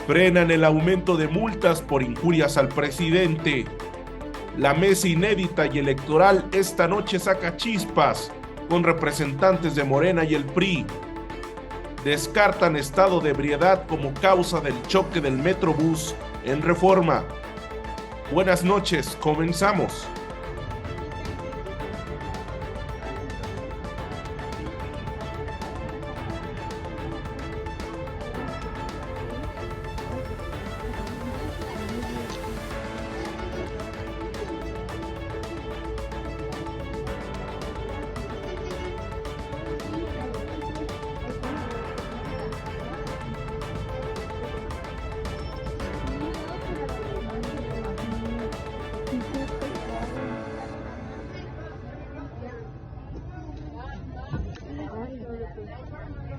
Frenan el aumento de multas por injurias al presidente. La mesa inédita y electoral esta noche saca chispas con representantes de Morena y el PRI. Descartan estado de ebriedad como causa del choque del Metrobús en Reforma. Buenas noches, comenzamos.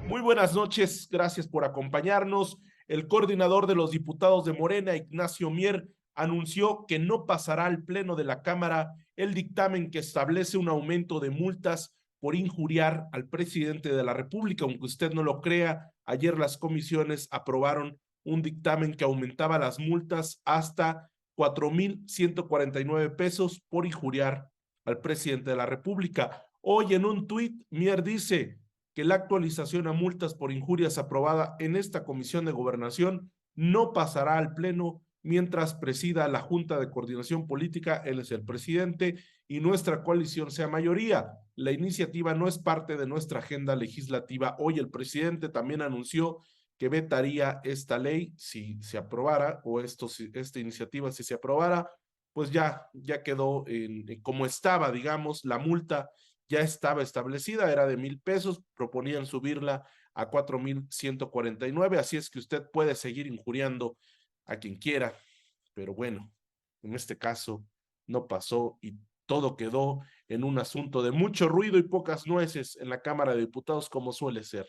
Muy buenas noches, gracias por acompañarnos. El coordinador de los diputados de Morena, Ignacio Mier, anunció que no pasará al Pleno de la Cámara el dictamen que establece un aumento de multas por injuriar al presidente de la República. Aunque usted no lo crea, ayer las comisiones aprobaron un dictamen que aumentaba las multas hasta 4,149 pesos por injuriar al presidente de la República. Hoy en un tuit, Mier dice que la actualización a multas por injurias aprobada en esta Comisión de Gobernación no pasará al Pleno mientras presida la Junta de Coordinación Política, él es el presidente, y nuestra coalición sea mayoría. La iniciativa no es parte de nuestra agenda legislativa. Hoy el presidente también anunció que vetaría esta ley si se aprobara, o esta iniciativa si se aprobara, pues ya quedó como estaba, digamos, la multa ya estaba establecida, era de 1,000 pesos, proponían subirla a 4,149, así es que usted puede seguir injuriando a quien quiera, pero bueno, en este caso no pasó y todo quedó en un asunto de mucho ruido y pocas nueces en la Cámara de Diputados, como suele ser.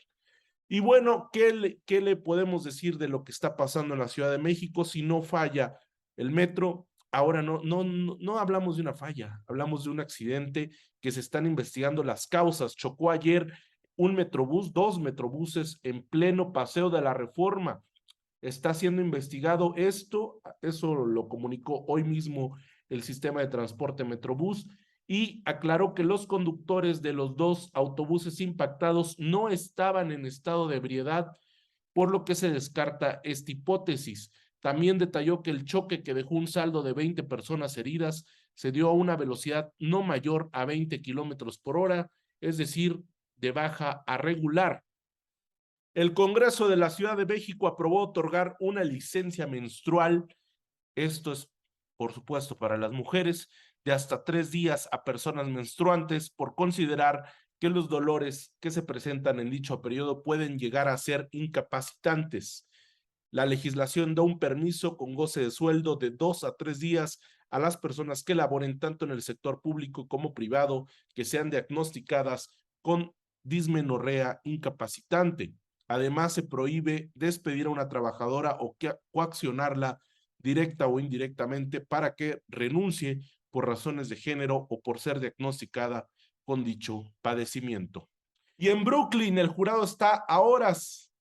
Y bueno, ¿qué le podemos decir de lo que está pasando en la Ciudad de México si no falla el metro? Ahora no hablamos de una falla, hablamos de un accidente que se están investigando las causas. Chocó ayer un metrobús, 2 metrobuses en pleno Paseo de la Reforma. Está siendo investigado esto, eso lo comunicó hoy mismo el sistema de transporte Metrobús, y aclaró que los conductores de los 2 autobuses impactados no estaban en estado de ebriedad, por lo que se descarta esta hipótesis. También detalló que el choque, que dejó un saldo de 20 personas heridas, se dio a una velocidad no mayor a 20 kilómetros por hora, es decir, de baja a regular. El Congreso de la Ciudad de México aprobó otorgar una licencia menstrual, esto es, por supuesto, para las mujeres, de hasta 3 días a personas menstruantes, por considerar que los dolores que se presentan en dicho periodo pueden llegar a ser incapacitantes. La legislación da un permiso con goce de sueldo de 2 a 3 días a las personas que laboren tanto en el sector público como privado, que sean diagnosticadas con dismenorrea incapacitante. Además, se prohíbe despedir a una trabajadora o coaccionarla directa o indirectamente para que renuncie por razones de género o por ser diagnosticada con dicho padecimiento. Y en Brooklyn, el jurado está a horas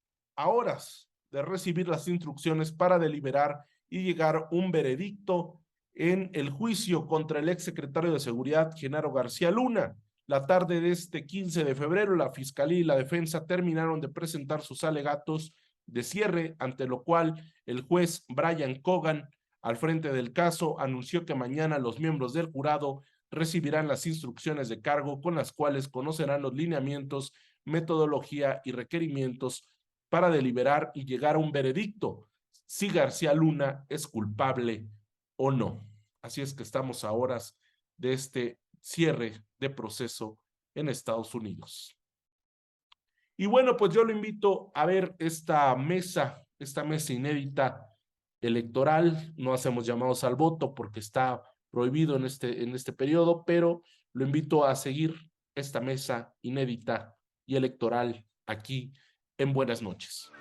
de recibir las instrucciones para deliberar y llegar a un veredicto en el juicio contra el exsecretario de Seguridad, Genaro García Luna. La tarde de este 15 de febrero, la Fiscalía y la Defensa terminaron de presentar sus alegatos de cierre, ante lo cual el juez Brian Cogan, al frente del caso, anunció que mañana los miembros del jurado recibirán las instrucciones de cargo, con las cuales conocerán los lineamientos, metodología y requerimientos para deliberar y llegar a un veredicto, si García Luna es culpable o no. Así es que estamos a horas de este cierre de proceso en Estados Unidos. Y bueno, pues yo lo invito a ver esta mesa inédita electoral. No hacemos llamados al voto porque está prohibido en este periodo, pero lo invito a seguir esta mesa inédita y electoral aquí en Buenas Noches.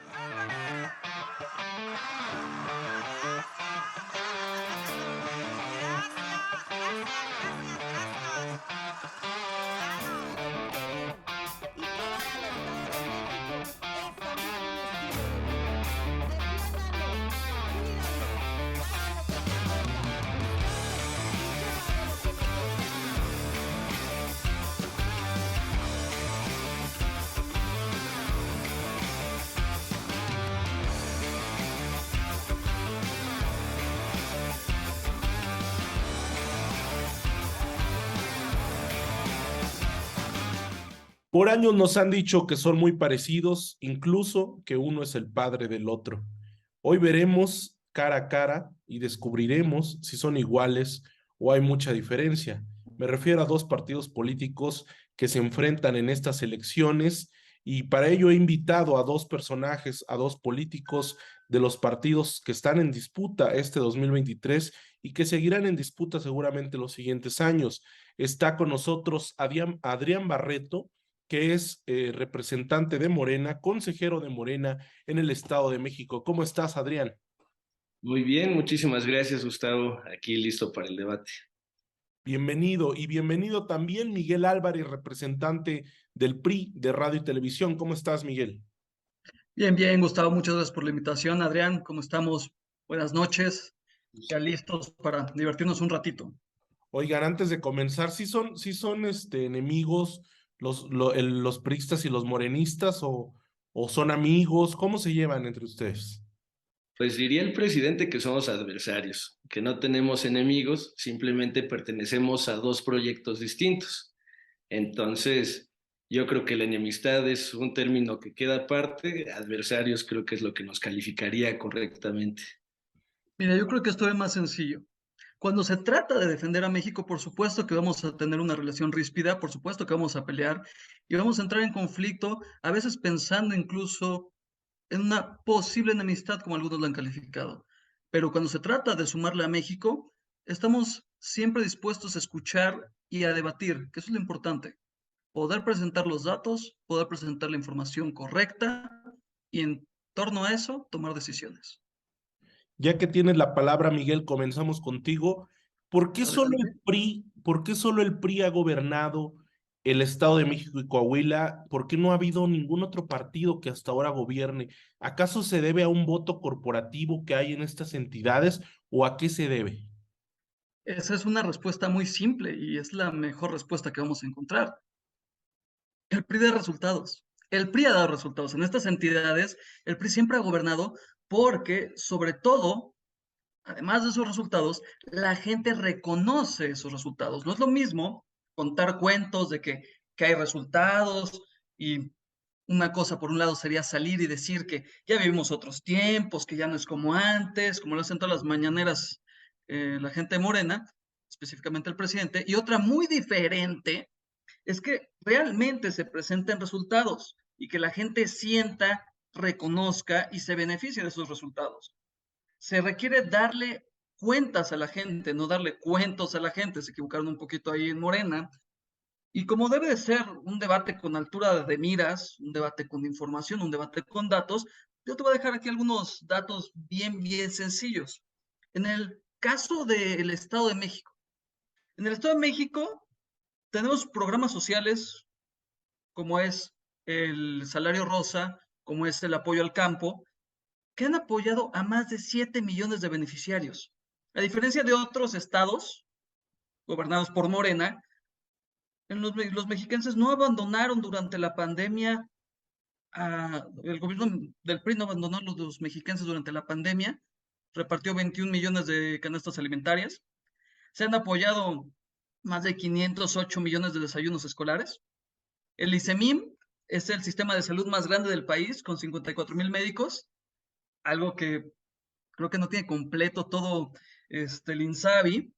Por años nos han dicho que son muy parecidos, incluso que uno es el padre del otro. Hoy veremos cara a cara y descubriremos si son iguales o hay mucha diferencia. Me refiero a dos partidos políticos que se enfrentan en estas elecciones y para ello he invitado a dos personajes, a dos políticos de los partidos que están en disputa este 2023 y que seguirán en disputa seguramente los siguientes años. Está con nosotros Adrián Barreto, que es representante de Morena, consejero de Morena en el Estado de México. ¿Cómo estás, Adrián? Muy bien, muchísimas gracias, Gustavo. Aquí listo para el debate. Bienvenido y bienvenido también Miguel Álvarez, representante del PRI de Radio y Televisión. ¿Cómo estás, Miguel? Bien, bien, Gustavo, muchas gracias por la invitación. Adrián, ¿cómo estamos? Buenas noches. Ya listos para divertirnos un ratito. Oigan, antes de comenzar, ¿sí son enemigos los priistas y los morenistas o son amigos? ¿Cómo se llevan entre ustedes? Pues diría el presidente que somos adversarios, que no tenemos enemigos, simplemente pertenecemos a dos proyectos distintos. Entonces, yo creo que la enemistad es un término que queda aparte, adversarios creo que es lo que nos calificaría correctamente. Mira, yo creo que esto es más sencillo. Cuando se trata de defender a México, por supuesto que vamos a tener una relación ríspida, por supuesto que vamos a pelear y vamos a entrar en conflicto, a veces pensando incluso en una posible enemistad, como algunos la han calificado. Pero cuando se trata de sumarle a México, estamos siempre dispuestos a escuchar y a debatir, que eso es lo importante. Poder presentar los datos, poder presentar la información correcta y en torno a eso tomar decisiones. Ya que tienes la palabra, Miguel, comenzamos contigo. Adelante. ¿Por qué solo el PRI ha gobernado el Estado de México y Coahuila? ¿Por qué no ha habido ningún otro partido que hasta ahora gobierne? ¿Acaso se debe a un voto corporativo que hay en estas entidades o a qué se debe? Esa es una respuesta muy simple y es la mejor respuesta que vamos a encontrar. El PRI da resultados. El PRI ha dado resultados. En estas entidades, el PRI siempre ha gobernado porque, sobre todo, además de esos resultados, la gente reconoce esos resultados. No es lo mismo contar cuentos de que hay resultados y una cosa, por un lado, sería salir y decir que ya vivimos otros tiempos, que ya no es como antes, como lo hacen todas las mañaneras la gente morena, específicamente el presidente, y otra muy diferente es que realmente se presenten resultados y que la gente sienta, reconozca y se beneficie de esos resultados. Se requiere darle cuentas a la gente, no darle cuentos a la gente. Se equivocaron un poquito ahí en Morena. Y como debe de ser un debate con altura de miras, un debate con información, un debate con datos, yo te voy a dejar aquí algunos datos bien, bien sencillos. En el caso del Estado de México, en el Estado de México tenemos programas sociales como es el salario rosa, como es el apoyo al campo, que han apoyado a más de 7 millones de beneficiarios. A diferencia de otros estados gobernados por Morena, los mexicanos no abandonaron durante la pandemia, el gobierno del PRI no abandonó a los mexicanos durante la pandemia, repartió 21 millones de canastas alimentarias, se han apoyado más de 508 millones de desayunos escolares. El ICEMIM es el sistema de salud más grande del país, con 54,000 médicos, algo que creo que no tiene completo todo el INSABI.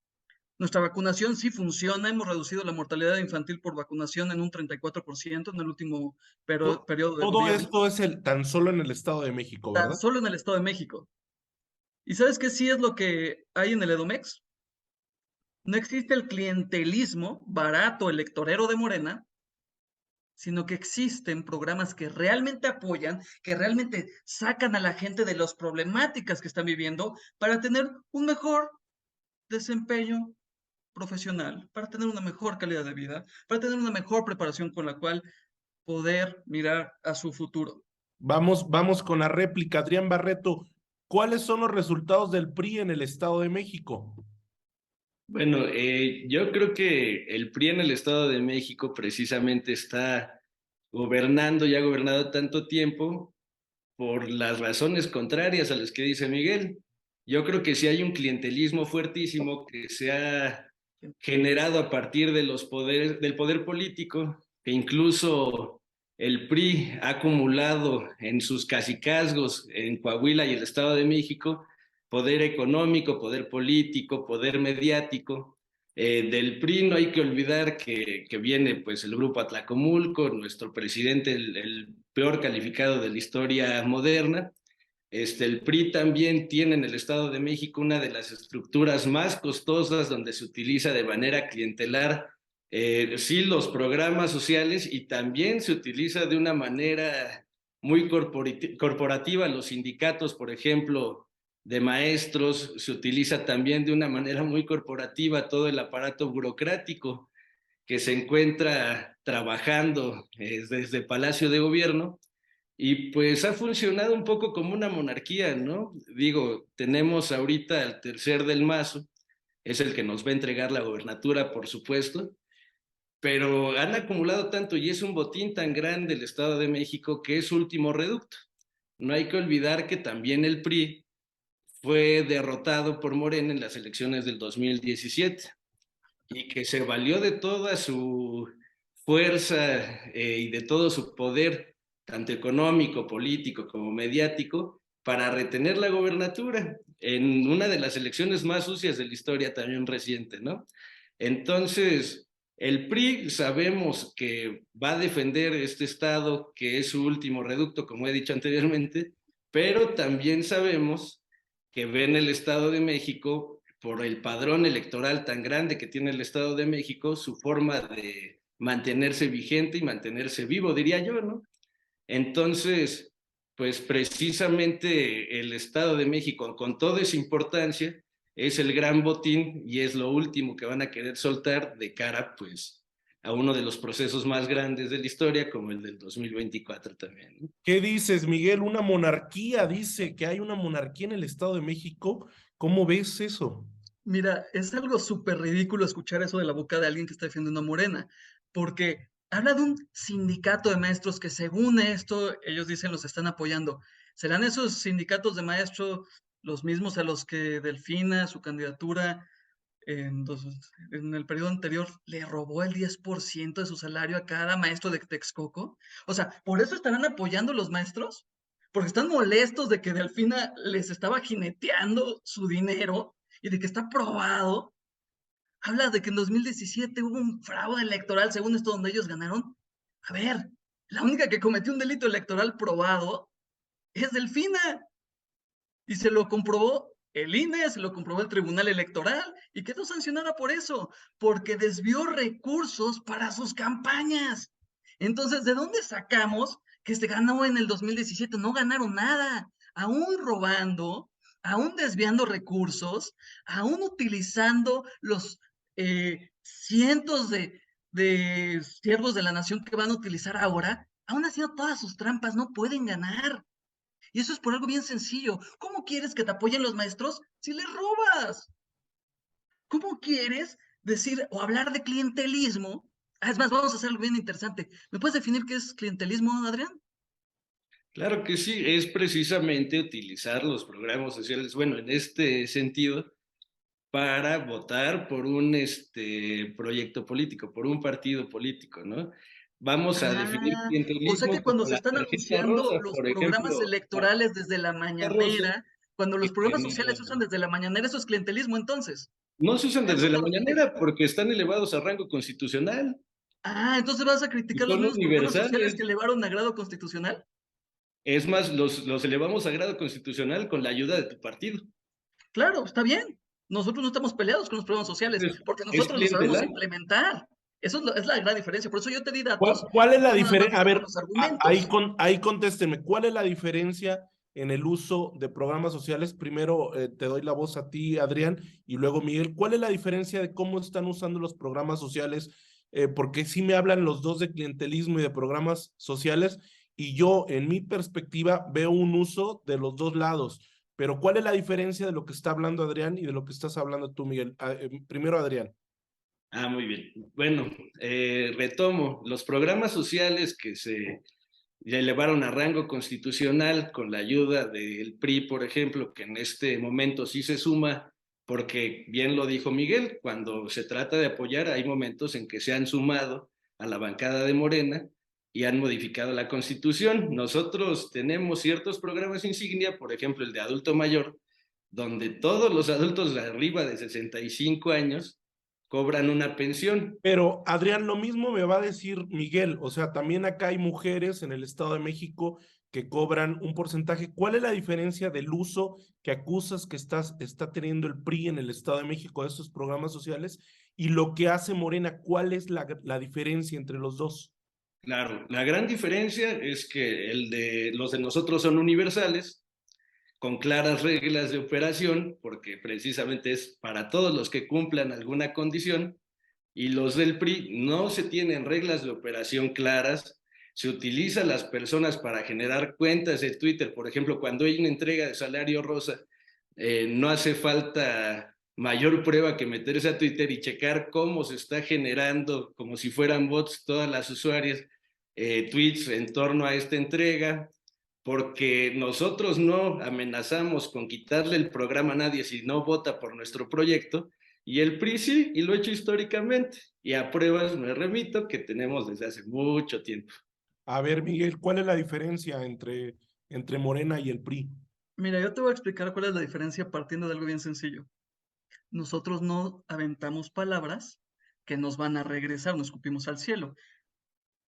Nuestra vacunación sí funciona, hemos reducido la mortalidad infantil por vacunación en un 34% en el último periodo de Todo gobierno, esto es tan solo en el Estado de México, tan ¿verdad? solo en el Estado de México. ¿Y sabes qué sí es lo que hay en el Edomex? No existe el clientelismo barato electorero de Morena, sino que existen programas que realmente apoyan, que realmente sacan a la gente de las problemáticas que están viviendo para tener un mejor desempeño profesional, para tener una mejor calidad de vida, para tener una mejor preparación con la cual poder mirar a su futuro. Vamos con la réplica. Adrián Barreto, ¿cuáles son los resultados del PRI en el Estado de México? Bueno, yo creo que el PRI en el Estado de México precisamente está gobernando y ha gobernado tanto tiempo por las razones contrarias a las que dice Miguel. Yo creo que sí hay un clientelismo fuertísimo que se ha generado a partir de los poderes, del poder político, que incluso el PRI ha acumulado en sus cacicazgos en Coahuila y el Estado de México poder económico, poder político, poder mediático. Del PRI no hay que olvidar que viene pues el Grupo Atlacomulco, nuestro presidente, el peor calificado de la historia moderna. El PRI también tiene en el Estado de México una de las estructuras más costosas donde se utiliza de manera clientelar, sí, los programas sociales, y también se utiliza de una manera muy corporativa los sindicatos, por ejemplo, de maestros. Se utiliza también de una manera muy corporativa todo el aparato burocrático que se encuentra trabajando desde Palacio de Gobierno. Y pues ha funcionado un poco como una monarquía, ¿no? Digo, tenemos ahorita al tercer del Mazo, es el que nos va a entregar la gobernatura, por supuesto, pero han acumulado tanto y es un botín tan grande el Estado de México que es su último reducto. No hay que olvidar que también el PRI fue derrotado por Morena en las elecciones del 2017 y que se valió de toda su fuerza y de todo su poder, tanto económico, político como mediático, para retener la gobernatura en una de las elecciones más sucias de la historia también reciente, ¿no? Entonces, el PRI sabemos que va a defender este estado, que es su último reducto, como he dicho anteriormente, pero también sabemos que ven el Estado de México, por el padrón electoral tan grande que tiene el Estado de México, su forma de mantenerse vigente y mantenerse vivo, diría yo, ¿no? Entonces, pues precisamente el Estado de México, con toda esa importancia, es el gran botín y es lo último que van a querer soltar de cara, pues, a uno de los procesos más grandes de la historia, como el del 2024 también, ¿no? ¿Qué dices, Miguel? Una monarquía, dice que hay una monarquía en el Estado de México. ¿Cómo ves eso? Mira, es algo súper ridículo escuchar eso de la boca de alguien que está defendiendo a Morena, porque habla de un sindicato de maestros que según esto, ellos dicen los están apoyando. ¿Serán esos sindicatos de maestros los mismos a los que Delfina, su candidatura en el periodo anterior, le robó el 10% de su salario a cada maestro de Texcoco? O sea, ¿por eso estarán apoyando los maestros? Porque están molestos de que Delfina les estaba jineteando su dinero y de que está probado. Habla de que en 2017 hubo un fraude electoral, según esto, donde ellos ganaron. A ver, la única que cometió un delito electoral probado es Delfina. Y se lo comprobó el INE, se lo comprobó el Tribunal Electoral y quedó sancionada por eso, porque desvió recursos para sus campañas. Entonces, ¿de dónde sacamos que se ganó en el 2017? No ganaron nada, aún robando, aún desviando recursos, aún utilizando los cientos de siervos de la nación que van a utilizar ahora, aún haciendo todas sus trampas, no pueden ganar. Y eso es por algo bien sencillo. ¿Cómo quieres que te apoyen los maestros si les robas? ¿Cómo quieres decir o hablar de clientelismo? Ah, es más, vamos a hacer algo bien interesante. ¿Me puedes definir qué es clientelismo, Adrián? Claro que sí, es precisamente utilizar los programas sociales, bueno, en este sentido, para votar por un proyecto político, por un partido político, ¿no? Vamos a definir Ah, o sea clientelismo que cuando como se la están tarjeta anunciando rosa, los por programas ejemplo, la electorales desde la tarjeta rosa, mañanera, cuando los que programas sociales se usan desde la mañanera, eso es clientelismo entonces. no se usan ¿A eso desde te la refieres? mañanera porque están elevados a rango constitucional Ah, entonces vas a y criticar los son mismos programas sociales que universales. elevaron a grado constitucional. Es más, los elevamos a grado constitucional con la ayuda de tu partido. Claro, está bien. Nosotros no estamos peleados con los programas sociales, porque Es nosotros los sabemos clientelar. implementar. Eso es la gran diferencia. Por eso yo te di ¿Cuál, datos cuál es y la tú nada más diferencia? A diste con ver, los argumentos. ahí contésteme. ¿Cuál es la diferencia en el uso de programas sociales? Primero te doy la voz a ti, Adrián, y luego Miguel. ¿Cuál es la diferencia de cómo están usando los programas sociales? Porque sí me hablan los dos de clientelismo y de programas sociales, y yo, en mi perspectiva, veo un uso de los dos lados. Pero ¿cuál es la diferencia de lo que está hablando Adrián y de lo que estás hablando tú, Miguel? Primero, Adrián. Ah, muy bien. Bueno, retomo. Los programas sociales que se elevaron a rango constitucional con la ayuda del PRI, por ejemplo, que en este momento sí se suma, porque bien lo dijo Miguel, cuando se trata de apoyar hay momentos en que se han sumado a la bancada de Morena y han modificado la Constitución. Nosotros tenemos ciertos programas insignia, por ejemplo, el de adulto mayor, donde todos los adultos de arriba de 65 años cobran una pensión. Pero Adrián, lo mismo me va a decir Miguel, o sea, también acá hay mujeres en el Estado de México que cobran un porcentaje. ¿Cuál es la diferencia del uso que acusas que está teniendo el PRI en el Estado de México de estos programas sociales y lo que hace Morena? ¿Cuál es la diferencia entre los dos? Claro, la gran diferencia es que los de nosotros son universales, con claras reglas de operación, porque precisamente es para todos los que cumplan alguna condición, y los del PRI no se tienen reglas de operación claras, se utilizan las personas para generar cuentas de Twitter, por ejemplo, cuando hay una entrega de salario rosa, no hace falta mayor prueba que meterse a Twitter y checar cómo se está generando, como si fueran bots, todas las usuarias, tweets en torno a esta entrega, porque nosotros no amenazamos con quitarle el programa a nadie si no vota por nuestro proyecto, y el PRI sí, y lo he hecho históricamente, y a pruebas me remito que tenemos desde hace mucho tiempo. A ver, Miguel, ¿cuál es la diferencia entre Morena y el PRI? Mira, yo te voy a explicar cuál es la diferencia partiendo de algo bien sencillo. Nosotros no aventamos palabras que nos van a regresar, nos escupimos al cielo.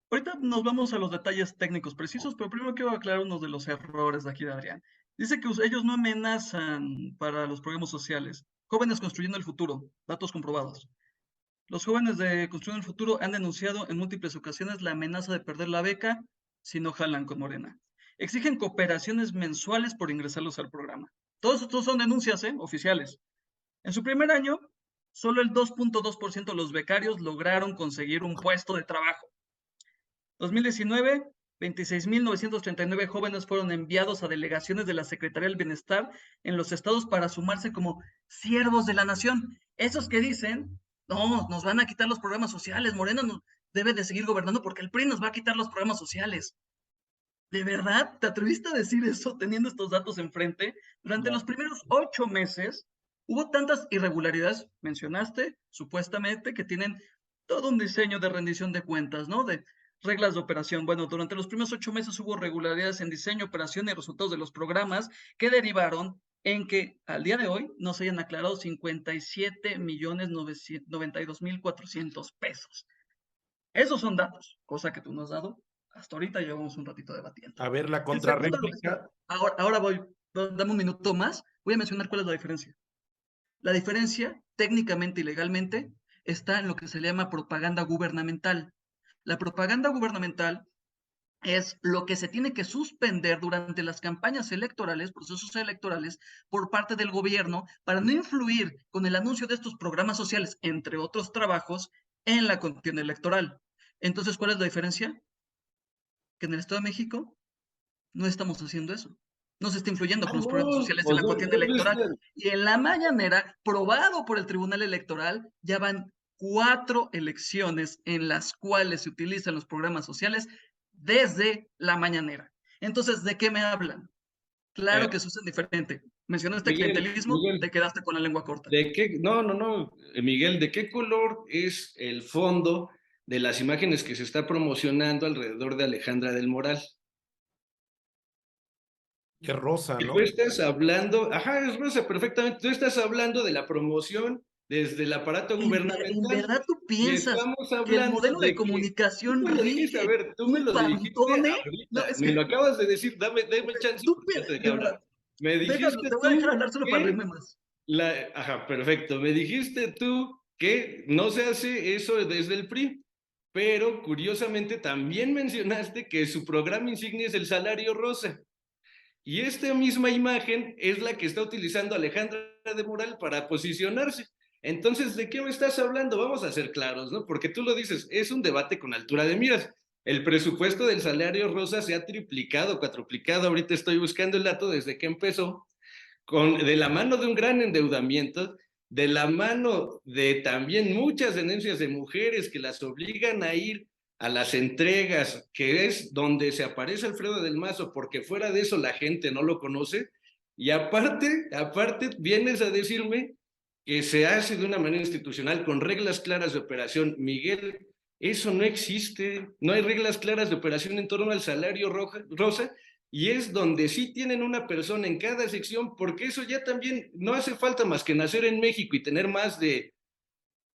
Ahorita nos vamos a los detalles técnicos precisos, pero primero quiero aclarar unos de los errores de aquí de Adrián. Dice que ellos no amenazan para los programas sociales. Jóvenes construyendo el futuro, datos comprobados. Los jóvenes de Construyendo el Futuro han denunciado en múltiples ocasiones la amenaza de perder la beca si no jalan con Morena. Exigen cooperaciones mensuales por ingresarlos al programa. Todos estos son denuncias oficiales. En su primer año, solo el 2.2% de los becarios lograron conseguir un puesto de trabajo. 2019, 26.939 jóvenes fueron enviados a delegaciones de la Secretaría del Bienestar en los estados para sumarse como siervos de la nación. Esos que dicen, no, nos van a quitar los programas sociales, Morena debe de seguir gobernando porque el PRI nos va a quitar los programas sociales. ¿De verdad te atreviste a decir eso teniendo estos datos enfrente? Durante los primeros 8 meses hubo tantas irregularidades, mencionaste, supuestamente, que tienen todo un diseño de rendición de cuentas, ¿no? De reglas de operación. Bueno, durante los primeros 8 meses hubo irregularidades en diseño, operación y resultados de los programas que derivaron en que al día de hoy no se hayan aclarado 57.092.400 pesos. Esos son datos, cosa que tú nos has dado. Hasta ahorita llevamos un ratito debatiendo. A ver, la contrarréplica. Ahora dame un minuto más, voy a mencionar cuál es la diferencia. La diferencia, técnicamente y legalmente, está en lo que se llama propaganda gubernamental. La propaganda gubernamental es lo que se tiene que suspender durante las campañas electorales, procesos electorales, por parte del gobierno para no influir con el anuncio de estos programas sociales, entre otros trabajos, en la contienda electoral. Entonces, ¿cuál es la diferencia? Que en el Estado de México no estamos haciendo eso. No se está influyendo con los programas sociales en la contienda electoral. Y en la mañanera, probado por el Tribunal Electoral, ya van 4 elecciones en las cuales se utilizan los programas sociales desde la mañanera. Entonces, ¿de qué me hablan? Claro que se usan diferente. Mencionaste clientelismo, te quedaste con la lengua corta. ¿De qué? No, Miguel, ¿de qué color es el fondo de las imágenes que se está promocionando alrededor de Alejandra del Moral? Es rosa, ¿no? Tú estás hablando, es rosa, perfectamente. Tú estás hablando de la promoción desde el aparato gubernamental. ¿En verdad tú piensas que el modelo de comunicación rige? A ver, tú me lo dijiste ahorita, me lo acabas de decir, dame chance. Me dijiste te voy a dejar hablar solo para reírme más. Perfecto. Me dijiste tú que no se hace eso desde el PRI, pero curiosamente también mencionaste que su programa insignia es el salario rosa. Y esta misma imagen es la que está utilizando Alejandra de Moral para posicionarse. Entonces, ¿de qué me estás hablando? Vamos a ser claros, ¿no? Porque tú lo dices, es un debate con altura de miras. El presupuesto del salario rosa se ha triplicado, cuatruplicado. Ahorita estoy buscando el dato desde que empezó, de la mano de un gran endeudamiento, de la mano de también muchas denuncias de mujeres que las obligan a ir a las entregas, que es donde se aparece Alfredo del Mazo, porque fuera de eso la gente no lo conoce, y aparte vienes a decirme que se hace de una manera institucional, con reglas claras de operación. Miguel, Eso no existe, no hay reglas claras de operación en torno al salario rosa, y es donde sí tienen una persona en cada sección, porque eso ya también no hace falta más que nacer en México y tener más de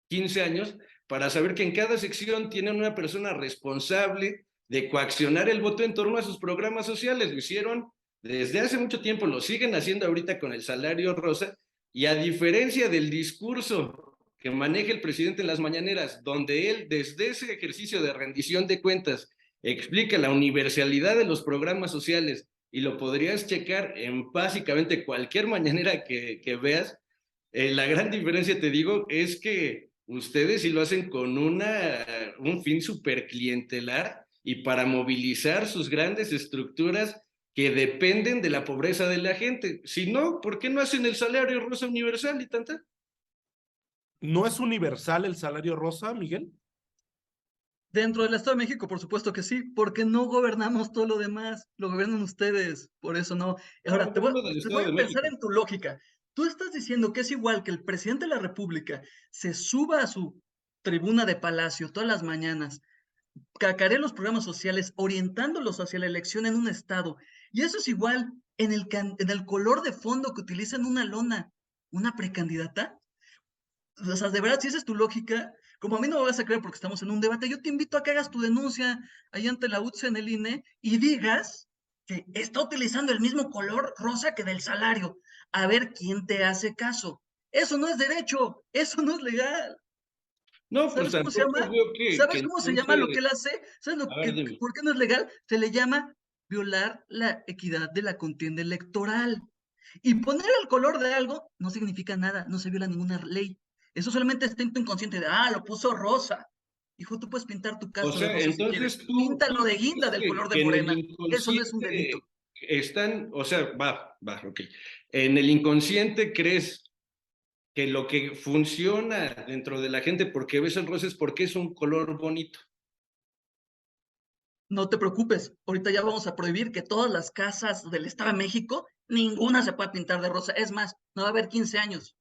15 años para saber que en cada sección tienen una persona responsable de coaccionar el voto en torno a sus programas sociales. Lo hicieron desde hace mucho tiempo, lo siguen haciendo ahorita con el salario rosa, y a diferencia del discurso que maneja el presidente en las mañaneras, donde él, desde ese ejercicio de rendición de cuentas, explica la universalidad de los programas sociales, y lo podrías checar en básicamente cualquier mañanera que veas, la gran diferencia, te digo, es que ustedes sí lo hacen con un fin súper clientelar y para movilizar sus grandes estructuras que dependen de la pobreza de la gente. Si no, ¿por qué no hacen el salario rosa universal y tanta? ¿No es universal el salario rosa, Miguel? Dentro del Estado de México, por supuesto que sí, porque no gobernamos todo lo demás, lo gobiernan ustedes, por eso no. No, Ahora, no hablo del te voy Estado de a pensar México. en tu lógica. Tú estás diciendo que es igual que el presidente de la República se suba a su tribuna de palacio todas las mañanas, cacaree los programas sociales, orientándolos hacia la elección en un estado, y eso es igual en el color de fondo que utilizan una lona, una precandidata. O sea, de verdad, si esa es tu lógica, como a mí no me vas a creer porque estamos en un debate, yo te invito a que hagas tu denuncia ahí ante la UTSE en el INE y digas que está utilizando el mismo color rosa que del salario. A ver quién te hace caso. Eso no es derecho, eso no es legal. No, pues ¿Sabes cómo se tampoco llama? veo que ¿Sabes cómo se llama lo que entonces, él hace? ¿Sabes a ver, dime. por qué no es legal? Se le llama violar la equidad de la contienda electoral. Y poner el color de algo no significa nada, no se viola ninguna ley. Eso solamente está en tu inconsciente de, lo puso rosa. Hijo, tú puedes pintar tu O casa de sea, rosa si quieres. entonces tú Píntalo de guinda dices del color de que en el Morena. Eso no es un inconsciente delito. están, o sea, ok. En el inconsciente crees que lo que funciona dentro de la gente porque ves el rosa es porque es un color bonito. No te preocupes, ahorita ya vamos a prohibir que todas las casas del Estado de México, ninguna se pueda pintar de rosa. Es más, no va a haber 15 años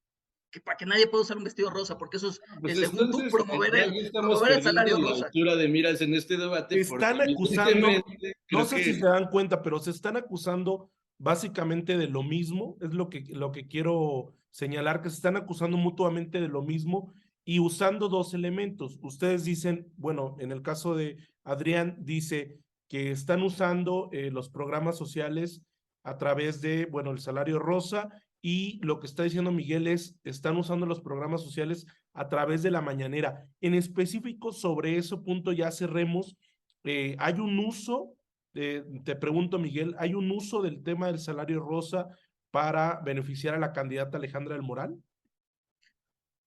que para que nadie pueda usar un vestido rosa, porque eso es, Pues según tú, entonces ya estamos promover el perdiendo salario la rosa. altura de miras en este debate porque Están acusando, evidentemente no creo sé si que se dan cuenta, pero se están acusando básicamente de lo mismo, es lo que quiero señalar, que se están acusando mutuamente de lo mismo y usando dos elementos. Ustedes dicen, bueno, en el caso de Adrián, dice que están usando los programas sociales a través de, bueno, el salario rosa, y lo que está diciendo Miguel es, están usando los programas sociales a través de la mañanera. En específico, sobre ese punto ya cerremos. ¿Hay un uso, te pregunto Miguel, hay un uso del tema del salario rosa para beneficiar a la candidata Alejandra del Moral?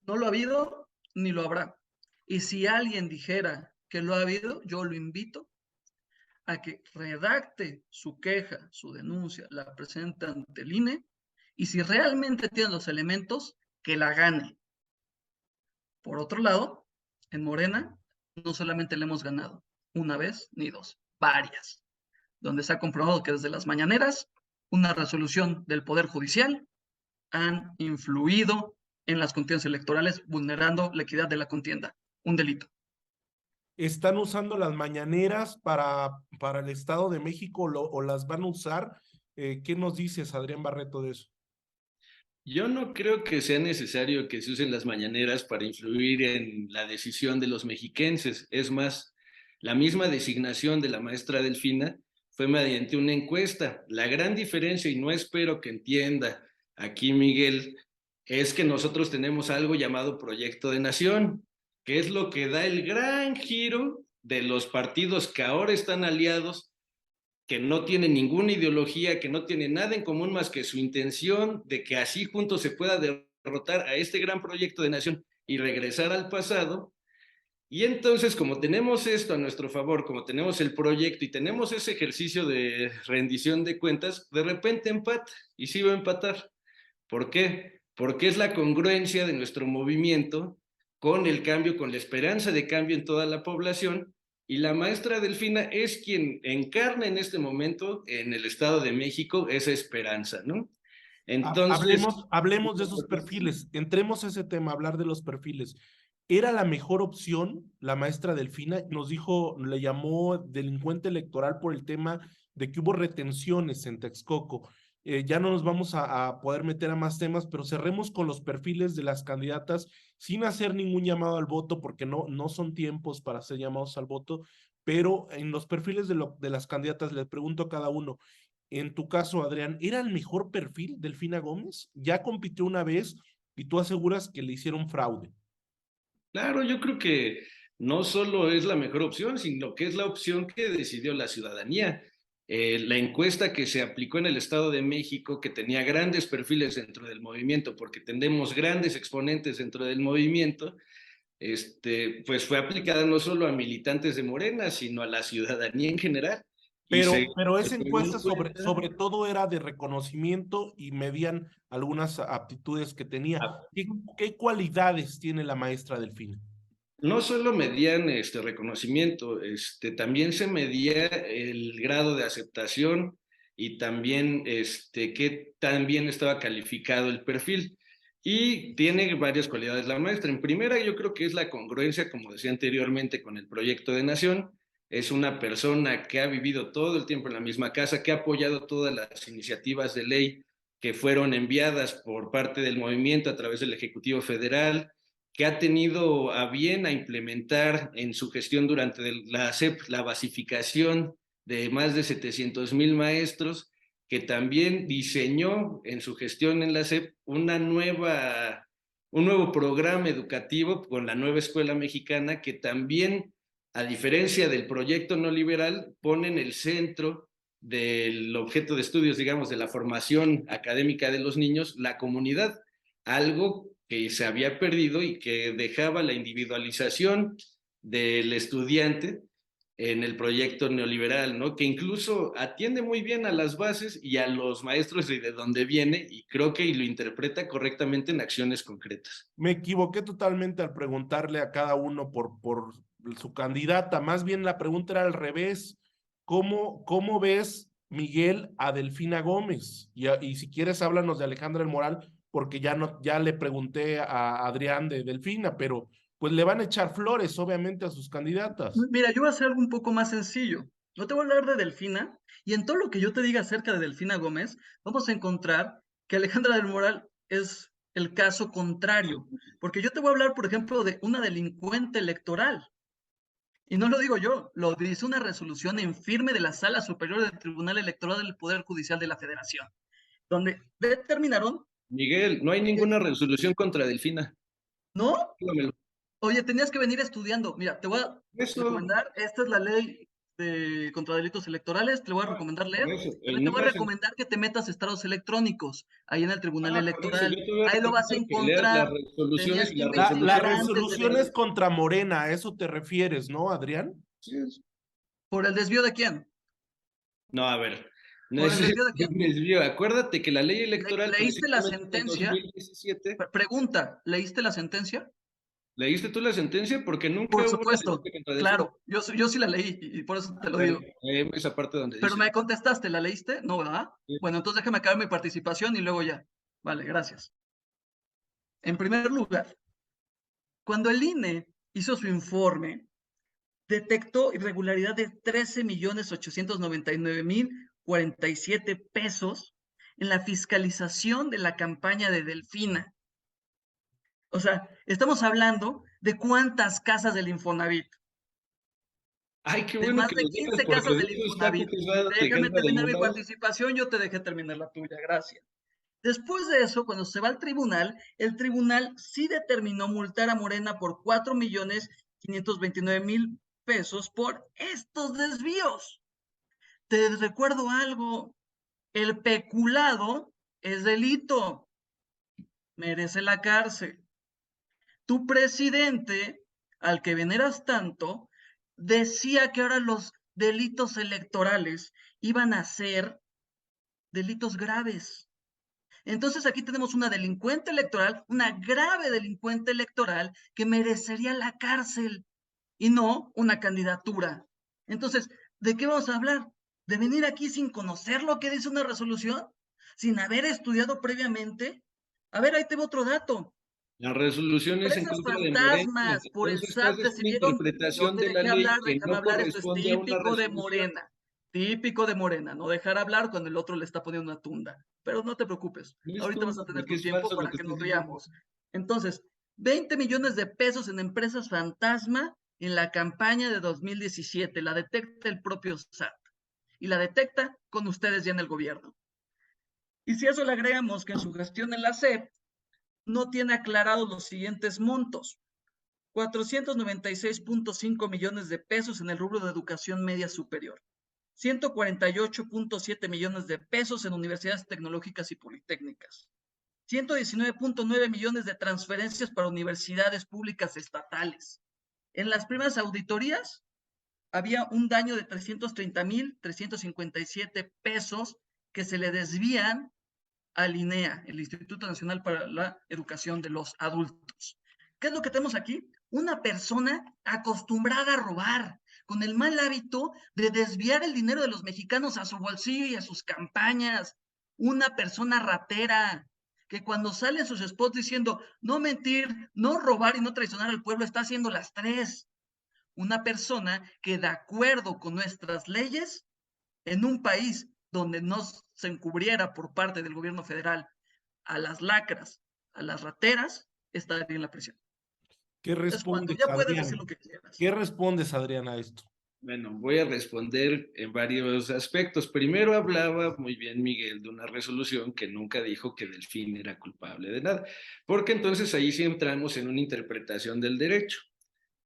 No lo ha habido ni lo habrá. Y si alguien dijera que lo ha habido, yo lo invito a que redacte su queja, su denuncia, la presente ante el INE, y si realmente tiene los elementos, que la gane. Por otro lado, en Morena no solamente le hemos ganado una vez ni dos, varias, donde se ha comprobado que desde las mañaneras una resolución del Poder Judicial han influido en las contiendas electorales, vulnerando la equidad de la contienda, un delito. ¿Están usando las mañaneras para el Estado de México o las van a usar? ¿Qué nos dices, Adrián Barreto, de eso? yo no creo que sea necesario que se usen las mañaneras para influir en la decisión de los mexiquenses. Es más, la misma designación de la maestra Delfina fue mediante una encuesta. La gran diferencia, y no espero que entienda aquí Miguel, es que nosotros tenemos algo llamado Proyecto de Nación, que es lo que da el gran giro de los partidos que ahora están aliados, que no tienen ninguna ideología, que no tienen nada en común más que su intención de que así juntos se pueda derrotar a este gran proyecto de nación y regresar al pasado. Y entonces, como tenemos esto a nuestro favor, como tenemos el proyecto y tenemos ese ejercicio de rendición de cuentas, de repente empata, y sí va a empatar. ¿Por qué? Porque es la congruencia de nuestro movimiento con el cambio, con la esperanza de cambio en toda la población, y la maestra Delfina es quien encarna en este momento en el Estado de México esa esperanza, ¿no? Entonces, Hablemos de esos perfiles, entremos a ese tema, hablar de los perfiles. era la mejor opción, la maestra Delfina nos dijo, le llamó delincuente electoral por el tema de que hubo retenciones en Texcoco. Ya no nos vamos a poder meter a más temas, pero cerremos con los perfiles de las candidatas sin hacer ningún llamado al voto, porque no son tiempos para hacer llamados al voto, pero en los perfiles de las candidatas les pregunto a cada uno, en tu caso, Adrián, ¿era el mejor perfil Delfina Gómez? Ya compitió una vez y tú aseguras que le hicieron fraude. Claro, yo creo que no solo es la mejor opción, sino que es la opción que decidió la ciudadanía. La encuesta que se aplicó en el Estado de México, que tenía grandes perfiles dentro del movimiento, porque tenemos grandes exponentes dentro del movimiento, pues fue aplicada no solo a militantes de Morena, sino a la ciudadanía en general. Y Pero se esa tomó en encuesta cuenta. sobre todo era de reconocimiento y medían algunas aptitudes que tenía. ¿Qué cualidades tiene la maestra Delfina? No solo medían reconocimiento, también se medía el grado de aceptación y también qué tan bien estaba calificado el perfil. Y tiene varias cualidades la maestra. En primera, yo creo que es la congruencia, como decía anteriormente, con el proyecto de Nación. Es una persona que ha vivido todo el tiempo en la misma casa, que ha apoyado todas las iniciativas de ley que fueron enviadas por parte del movimiento a través del Ejecutivo Federal, que ha tenido a bien a implementar en su gestión durante la SEP la basificación de más de 700,000 maestros, que también diseñó en su gestión en la SEP un nuevo programa educativo con la nueva escuela mexicana, que también, a diferencia del proyecto no liberal, pone en el centro del objeto de estudios, digamos, de la formación académica de los niños, la comunidad, algo que se había perdido y que dejaba la individualización del estudiante en el proyecto neoliberal, ¿no? Que incluso atiende muy bien a las bases y a los maestros y de dónde viene, y creo que lo interpreta correctamente en acciones concretas. Me equivoqué totalmente al preguntarle a cada uno por su candidata. Más bien la pregunta era al revés. ¿Cómo ves, Miguel, a Delfina Gómez? Y si quieres, háblanos de Alejandra El Moral, porque ya le pregunté a Adrián de Delfina, pero pues le van a echar flores, obviamente, a sus candidatas. Mira, yo voy a hacer algo un poco más sencillo. No te voy a hablar de Delfina, y en todo lo que yo te diga acerca de Delfina Gómez, vamos a encontrar que Alejandra del Moral es el caso contrario, porque yo te voy a hablar, por ejemplo, de una delincuente electoral. Y no lo digo yo, lo dice una resolución en firme de la Sala Superior del Tribunal Electoral del Poder Judicial de la Federación, donde determinaron Miguel, no hay que, ninguna resolución contra Delfina. ¿no? Dígamelo. Oye, tenías que venir estudiando. Mira, te voy a Eso, recomendar, esta es la ley contra delitos electorales, te lo voy a recomendar por leer. eso, También te no voy a me hacen. recomendar que te metas estados electrónicos ahí en el Tribunal Por eso Electoral. yo te voy a Ahí lo vas a recomendar que leas las encontrar. resoluciones Tenías y que las La investigar resoluciones. antes de resolución es venir. contra Morena, a eso te refieres, ¿no, Adrián? Sí es. ¿Por el desvío de quién? No, a ver, no ¿Por es el desvío de quién? un desvío. Acuérdate que la ley electoral, ¿Leíste la precisamente en sentencia? 2017, Pregunta, ¿leíste la sentencia? ¿leíste tú la sentencia? Porque nunca Por hubo una supuesto, denuncia contra Delfina. claro, yo sí la leí y por eso te A lo ver, digo. esa parte donde Pero dice. me contestaste, ¿la leíste? No, ¿verdad? Sí. Bueno, entonces déjame acabar mi participación y luego ya. Vale, gracias. En primer lugar, cuando el INE hizo su informe, detectó irregularidad de 13,899,047 pesos en la fiscalización de la campaña de Delfina. O sea, estamos hablando de cuántas casas del Infonavit, Ay, qué de bueno más que de lo digas, 15 porque casas de del eso está Infonavit. acusada Déjame Alejandra del terminar mi Moral. participación, yo te dejé terminar la tuya, gracias. Después de eso, cuando se va al tribunal, el tribunal sí determinó multar a Morena por 4,529,000 pesos por estos desvíos. Te recuerdo algo, el peculado es delito, merece la cárcel. Tu presidente, al que veneras tanto, decía que ahora los delitos electorales iban a ser delitos graves. Entonces aquí tenemos una delincuente electoral, una grave delincuente electoral que merecería la cárcel y no una candidatura. Entonces, ¿de qué vamos a hablar? ¿De venir aquí sin conocer lo que dice una resolución? ¿Sin haber estudiado previamente? A ver, ahí te va otro dato. La resolución es en Empresas contra de Morena, fantasmas por el entonces tú SAT haces una decidieron, no interpretación te de la dejé ley hablar, que déjame no hablar, esto es corresponde a una resolución. típico de Morena, no dejar hablar cuando el otro le está poniendo una tunda. Pero no te preocupes, No es ahorita vas a tonto, tener porque tu es tiempo falso lo para que que estás nos diciendo. riamos. Entonces, 20 millones de pesos en empresas fantasma en la campaña de 2017, la detecta el propio SAT y la detecta con ustedes ya en el gobierno. Y si a eso le agregamos que en su gestión en la SEP no tiene aclarados los siguientes montos: 496.5 millones de pesos en el rubro de educación media superior, 148.7 millones de pesos en universidades tecnológicas y politécnicas, 119.9 millones de transferencias para universidades públicas estatales. En las primeras auditorías había un daño de 330.357 pesos que se le desvían al INEA, el Instituto Nacional para la Educación de los Adultos. ¿Qué es lo que tenemos aquí? Una persona acostumbrada a robar, con el mal hábito de desviar el dinero de los mexicanos a su bolsillo y a sus campañas. Una persona ratera, que cuando sale en sus spots diciendo no mentir, no robar y no traicionar al pueblo, está haciendo las tres. Una persona que, de acuerdo con nuestras leyes, en un país donde no se encubriera por parte del gobierno federal a las lacras, a las rateras, estaría en la prisión. ¿Qué Es cuando respondes, ya puedes decir Adrián? lo que quieras. ¿Qué respondes, Adrián, a esto? Bueno, voy a responder en varios aspectos. Primero hablaba muy bien Miguel de una resolución que nunca dijo que Delfín era culpable de nada, porque entonces ahí sí entramos en una interpretación del derecho.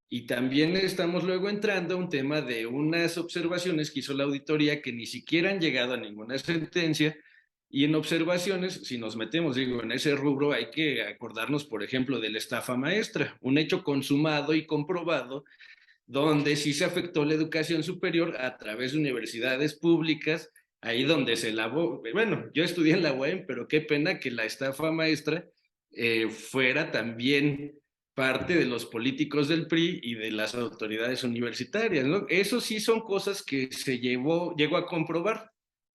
Y también estamos luego entrando a un tema de unas observaciones que hizo la auditoría que ni siquiera han llegado a ninguna sentencia. Y en observaciones, si nos metemos, digo, en ese rubro, hay que acordarnos, por ejemplo, de la estafa maestra, un hecho consumado y comprobado donde sí se afectó la educación superior a través de universidades públicas, ahí donde se lavó. Bueno, yo estudié en la UAM, pero qué pena que la estafa maestra fuera también parte de los políticos del PRI y de las autoridades universitarias, ¿no? Eso sí son cosas que llegó a comprobar.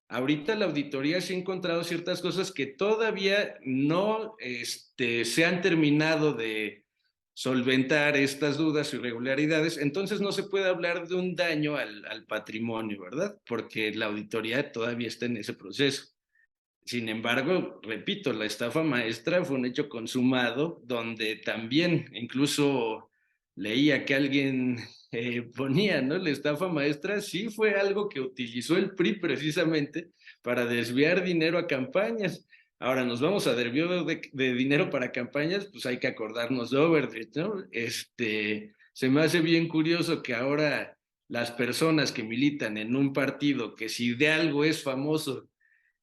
Ahorita la auditoría sí ha encontrado ciertas cosas que todavía no se han terminado de solventar estas dudas o irregularidades, entonces no se puede hablar de un daño al patrimonio, ¿verdad? Porque la auditoría todavía está en ese proceso. Sin embargo, repito, la estafa maestra fue un hecho consumado donde también incluso leía que alguien ponía, ¿no? La estafa maestra sí fue algo que utilizó el PRI precisamente para desviar dinero a campañas. Ahora nos vamos a desvío de dinero para campañas, pues hay que acordarnos de Overdrecht, ¿no? Se me hace bien curioso que ahora las personas que militan en un partido que si de algo es famoso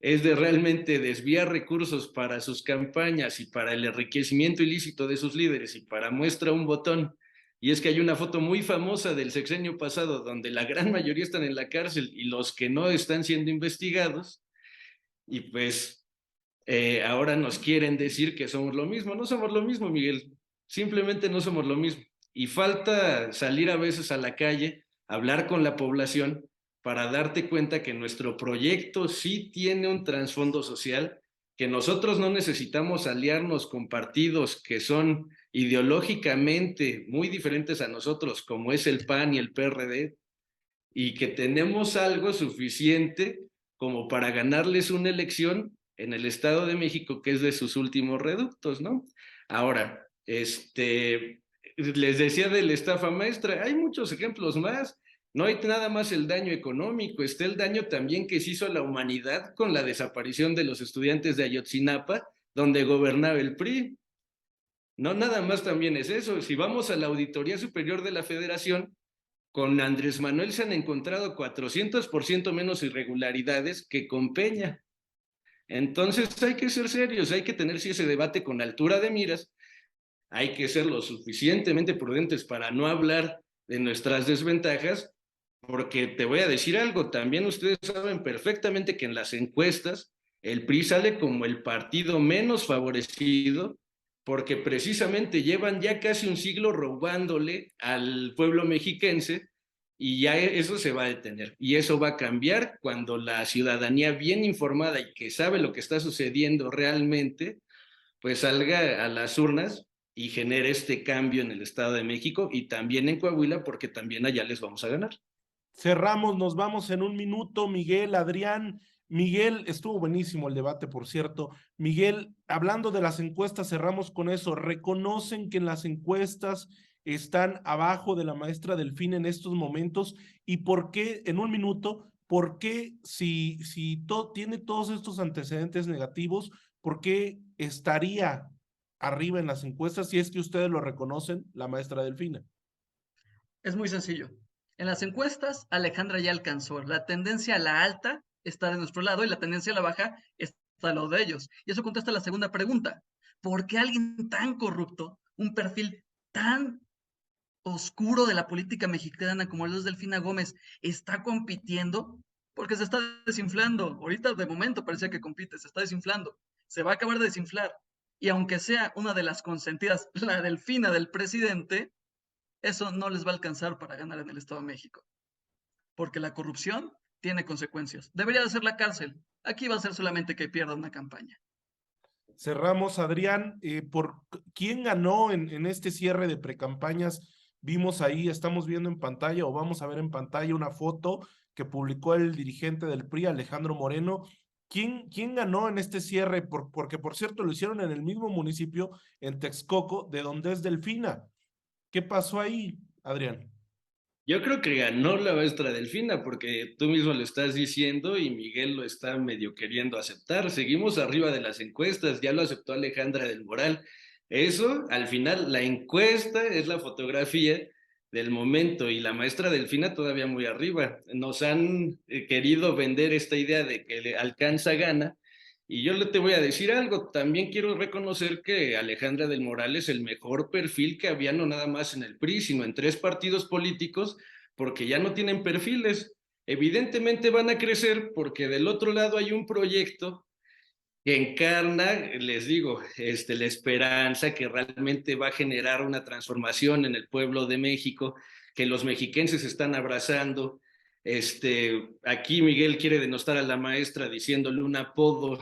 es de realmente desviar recursos para sus campañas y para el enriquecimiento ilícito de sus líderes y para muestra un botón. Y es que hay una foto muy famosa del sexenio pasado donde la gran mayoría están en la cárcel y los que no están siendo investigados. Y pues ahora nos quieren decir que somos lo mismo. No somos lo mismo, Miguel. Simplemente no somos lo mismo. Y falta salir a veces a la calle, hablar con la población para darte cuenta que nuestro proyecto sí tiene un trasfondo social, que nosotros no necesitamos aliarnos con partidos que son ideológicamente muy diferentes a nosotros, como es el PAN y el PRD, y que tenemos algo suficiente como para ganarles una elección en el Estado de México, que es de sus últimos reductos, ¿no? Ahora, les decía de la estafa maestra, hay muchos ejemplos más. No hay nada más el daño económico, está el daño también que se hizo a la humanidad con la desaparición de los estudiantes de Ayotzinapa, donde gobernaba el PRI. No nada más también es eso. Si vamos a la Auditoría Superior de la Federación, con Andrés Manuel se han encontrado 400% menos irregularidades que con Peña. Entonces hay que ser serios, hay que tener ese debate con altura de miras, hay que ser lo suficientemente prudentes para no hablar de nuestras desventajas, porque te voy a decir algo, también ustedes saben perfectamente que en las encuestas el PRI sale como el partido menos favorecido, porque precisamente llevan ya casi un siglo robándole al pueblo mexiquense y ya eso se va a detener. Y eso va a cambiar cuando la ciudadanía bien informada y que sabe lo que está sucediendo realmente, pues salga a las urnas y genere este cambio en el Estado de México y también en Coahuila, porque también allá les vamos a ganar. Cerramos, nos vamos en un minuto, Miguel, Adrián. Miguel, estuvo buenísimo el debate, por cierto. Miguel, hablando de las encuestas, cerramos con eso. ¿Reconocen que en las encuestas están abajo de la maestra Delfina en estos momentos? ¿Y por qué, en un minuto, por qué si tiene todos estos antecedentes negativos, por qué estaría arriba en las encuestas si es que ustedes lo reconocen, la maestra Delfina? Es muy sencillo. En las encuestas, Alejandra ya alcanzó. La tendencia a la alta está de nuestro lado y la tendencia a la baja está al lado de ellos. Y eso contesta la segunda pregunta. ¿Por qué alguien tan corrupto, un perfil tan oscuro de la política mexicana como el de Delfina Gómez, está compitiendo? Porque se está desinflando. Ahorita de momento parecía que compite, se está desinflando. Se va a acabar de desinflar. Y aunque sea una de las consentidas, la Delfina del presidente, eso no les va a alcanzar para ganar en el Estado de México, porque la corrupción tiene consecuencias. Debería de ser la cárcel. Aquí va a ser solamente que pierda una campaña. Cerramos, Adrián, ¿quién ganó en este cierre de precampañas? Vimos ahí, estamos viendo en pantalla o vamos a ver en pantalla una foto que publicó el dirigente del PRI, Alejandro Moreno. ¿Quién ganó en este cierre? Porque, por cierto, lo hicieron en el mismo municipio, en Texcoco, de donde es Delfina. ¿Qué pasó ahí, Adrián? Yo creo que ganó la maestra Delfina, porque tú mismo lo estás diciendo y Miguel lo está medio queriendo aceptar. Seguimos arriba de las encuestas, ya lo aceptó Alejandra del Moral. Eso, al final, la encuesta es la fotografía del momento y la maestra Delfina todavía muy arriba. Nos han querido vender esta idea de que le alcanza gana. Y yo le te voy a decir algo, también quiero reconocer que Alejandra del Moral es el mejor perfil que había no nada más en el PRI, sino en 3 partidos políticos, porque ya no tienen perfiles. Evidentemente van a crecer porque del otro lado hay un proyecto que encarna, les digo, la esperanza que realmente va a generar una transformación en el pueblo de México, que los mexiquenses están abrazando. Aquí Miguel quiere denostar a la maestra diciéndole un apodo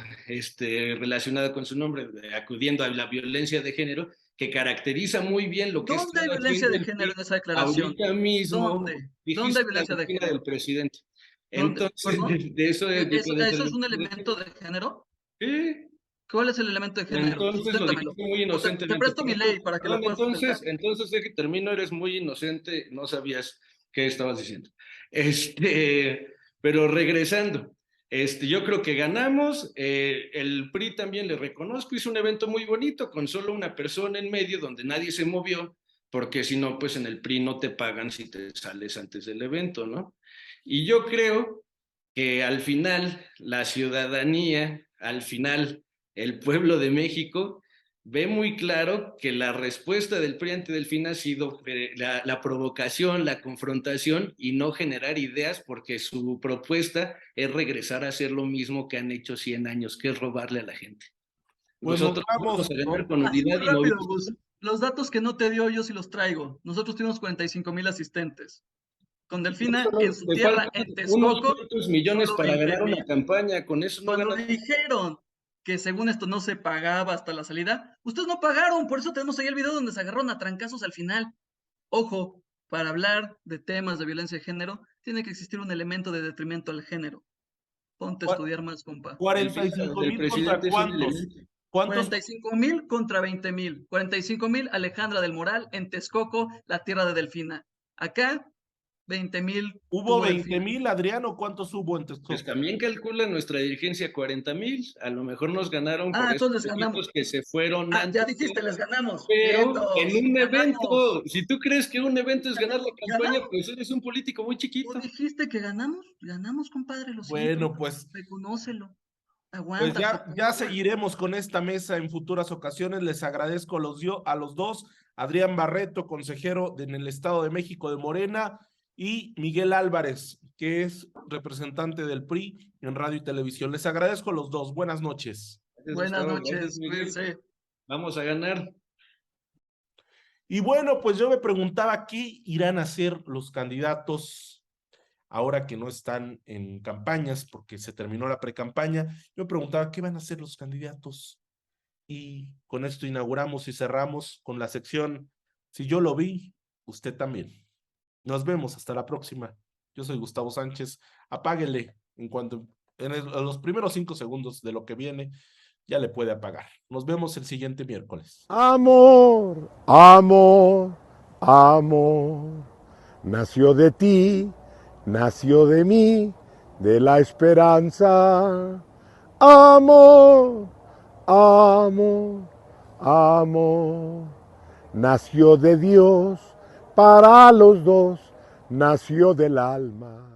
relacionado con su nombre, acudiendo a la violencia de género, que caracteriza muy bien lo que ¿Dónde está hay violencia haciendo de el género PRI en esa declaración? ahorita mismo. ¿Dónde? ¿Dónde hay Dijiste la violencia de Delfina del género? presidente. ¿Dónde? Entonces, ¿Perdón? de eso es ¿Eso, diferente. eso es un elemento de género? Sí, ¿Cuál es el elemento de género? entonces lo Susténtamelo. dijiste muy O te inocentemente. presto mi ley para que la Perdón, puedas sustentar. entonces sé que termino, eres muy inocente, no sabías qué estabas diciendo. Pero regresando, yo creo que ganamos, el PRI también le reconozco, hizo un evento muy bonito con solo una persona en medio donde nadie se movió, porque si no, pues en el PRI no te pagan si te sales antes del evento, ¿no? Y yo creo que al final la ciudadanía, al final el pueblo de México ve muy claro que la respuesta del PRI ante Delfina ha sido la provocación, la confrontación y no generar ideas, porque su propuesta es regresar a hacer lo mismo que han hecho 100 años, que es robarle a la gente. Pues nos Nosotros vamos vamos a ganar con Así muy unidad y rápido, movimiento. Gus. Los datos que no te dio, yo sí los traigo. Nosotros tuvimos 45,000 asistentes. Con Delfina en su Te tierra, faltan en unos Texcoco, cuantos millones solo para 20 ganar una mil. campaña, con eso no Cuando ganas. dijeron que según esto no se pagaba hasta la salida, ustedes no pagaron, por eso tenemos ahí el video donde se agarraron a trancazos al final. Ojo, para hablar de temas de violencia de género, tiene que existir un elemento de detrimento al género. Ponte a estudiar más, compa. Delfina, 45 del mil contra presidente es un cuántos. elemento. ¿Cuántos? 45,000 contra 20,000. 45,000 Alejandra del Moral en Texcoco, la tierra de Delfina. Acá, 20,000 ¿Hubo tuvo 20 Delfina. mil, Adrián, o cuántos hubo en Pues Texcoco? también calcula nuestra dirigencia 40,000, a lo mejor nos ganaron Ah, por esos entonces les ganamos. poquitos que se fueron Ah, ya antes, dijiste, les ganamos. pero en Vientos, un ganamos. evento, si tú crees que un evento es ganar la campaña, ¿Ganamos? pues eres un político muy ¿Tú chiquito. dijiste que ganamos? Ganamos, compadre, lo siento. Bueno, pues Reconócelo. Pues Aguanta hasta ya Coahuila. seguiremos con esta mesa en futuras ocasiones. Les agradezco a los dos, Adrián Barreto, consejero en el Estado de México de Morena, y Miguel Álvarez, que es representante del PRI en radio y televisión. Les agradezco a los dos. Buenas noches. Gracias, Buenas Gustavo. Gracias, noches, Miguel. cuídense. Vamos a ganar. Y bueno, pues yo me preguntaba qué irán a hacer los candidatos ahora que no están en campañas porque se terminó la precampaña. Yo me preguntaba qué van a hacer los candidatos. Y con esto inauguramos y cerramos con la sección Si yo lo vi, usted también. Nos vemos, hasta la próxima. Yo soy Gustavo Sánchez. Apáguele en cuanto en los primeros 5 segundos de lo que viene, ya le puede apagar. Nos vemos el siguiente miércoles. Amor, amor, amor, nació de ti, nació de mí, de la esperanza. Amor, amor, amor, nació de Dios para los dos, nació del alma.